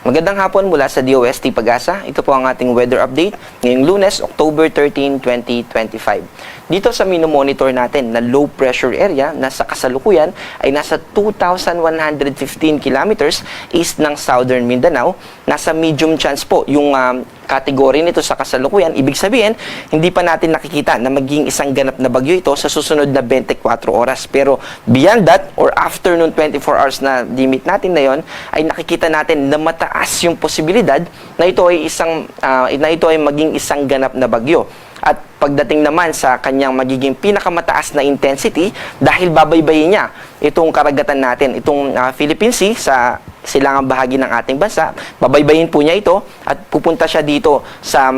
Magandang hapon mula sa DOST Pag-asa. Ito po ang ating weather update ngayong Lunes, October 13, 2025. Dito sa minomonitor natin na low pressure area na sa kasalukuyan ay nasa 2,115 kilometers east ng Southern Mindanao. Nasa medium chance po yung kategory nito sa kasalukuyan. Ibig sabihin, hindi pa natin nakikita na maging isang ganap na bagyo ito sa susunod na 24 oras. Pero beyond that, or after noong 24 hours na limit natin na yon, ay nakikita natin na mataas yung posibilidad na ito ay maging isang ganap na bagyo. At pagdating naman sa kanyang magiging pinakamataas na intensity, dahil babaybayin niya itong karagatan natin, itong Philippine Sea sa silangang bahagi ng ating bansa, babaybayin po niya ito at pupunta siya dito sa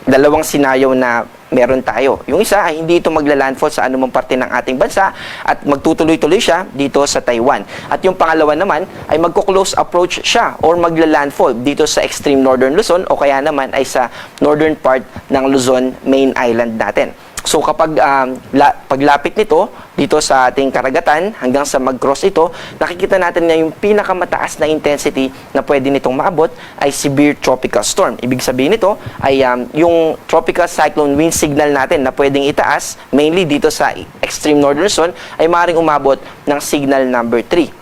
dalawang senaryo na meron tayo. Yung isa ay hindi ito magla-landfall sa anumang parte ng ating bansa at magtutuloy-tuloy siya dito sa Taiwan. At yung pangalawa naman ay magko-close approach siya or magla-landfall dito sa extreme northern Luzon o kaya naman ay sa northern part ng Luzon main island natin. So kapag paglapit nito dito sa ating karagatan hanggang sa mag-cross ito, nakikita natin na yung pinakamataas na intensity na pwede nitong maabot ay severe tropical storm. Ibig sabihin nito ay yung tropical cyclone wind signal natin na pwedeng itaas, mainly dito sa extreme northern Luzon, ay maaaring umabot ng signal number 3.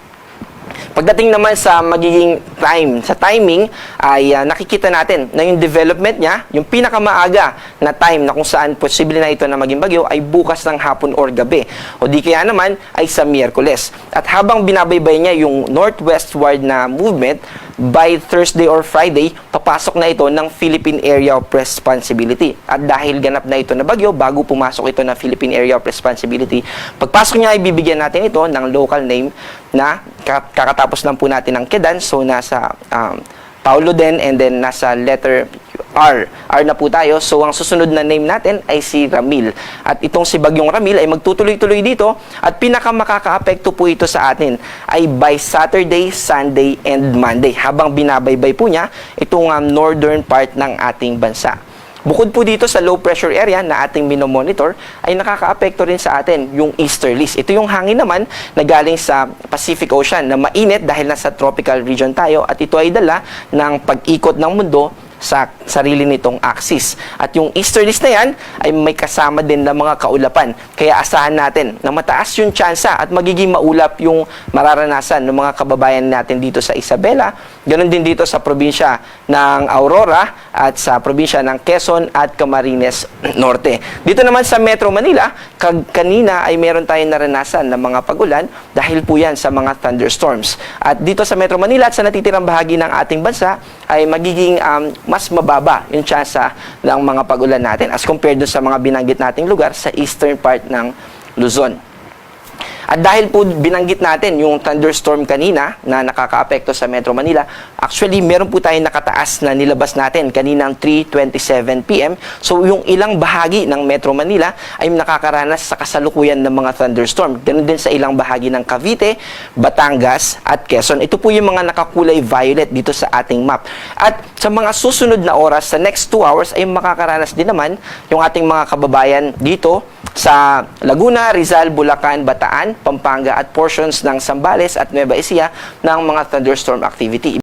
Pagdating naman sa magiging timing ay nakikita natin na yung development niya, yung pinakamaaga na time na kung saan posible na ito na maging bagyo ay bukas ng hapon or gabi. O di kaya naman ay sa Miyerkules. At habang binabaybay niya yung northwestward na movement, by Thursday or Friday, papasok na ito ng Philippine Area of Responsibility. At dahil ganap na ito na bagyo, bago pumasok ito ng Philippine Area of Responsibility, pagpasok niya ay bibigyan natin ito ng local name na kakatapos lang po natin ng Kedan. So, nasa Paulo din and then nasa letter R na po tayo. So, ang susunod na name natin ay si Ramil. At itong si Bagyong Ramil ay magtutuloy-tuloy dito at pinakamakakaapekto po ito sa atin ay by Saturday, Sunday, and Monday. Habang binabaybay po niya itong northern part ng ating bansa. Bukod po dito sa low pressure area na ating minomonitor, ay nakakaapekto rin sa atin yung easterlies. Ito yung hangin naman na galing sa Pacific Ocean na mainit dahil nasa tropical region tayo at ito ay dala ng pag-ikot ng mundo sa sarili nitong axis. At yung easterlies na yan ay may kasama din ng mga kaulapan. Kaya asahan natin na mataas yung tsansa at magiging maulap yung mararanasan ng mga kababayan natin dito sa Isabela. Ganon din dito sa probinsya ng Aurora at sa probinsya ng Quezon at Camarines Norte. Dito naman sa Metro Manila, kanina ay meron tayong naranasan ng mga pagulan dahil po yan sa mga thunderstorms. At dito sa Metro Manila at sa natitirang bahagi ng ating bansa ay magiging mas mababa yung tsansa ng mga pagulan natin as compared sa mga binanggit nating lugar sa eastern part ng Luzon. At dahil po binanggit natin yung thunderstorm kanina na nakakaapekto sa Metro Manila, actually meron po tayong nakataas na nilabas natin kaninang 3:27 PM. So yung ilang bahagi ng Metro Manila ay nakakaranas sa kasalukuyan ng mga thunderstorm. Ganun din sa ilang bahagi ng Cavite, Batangas at Quezon. Ito po yung mga nakakulay violet dito sa ating map. At sa mga susunod na oras, sa next 2 hours, ay makakaranas din naman yung ating mga kababayan dito sa Laguna, Rizal, Bulacan, Bataan, Pampanga at portions ng Zambales at Nueva Ecija ng mga thunderstorm activity.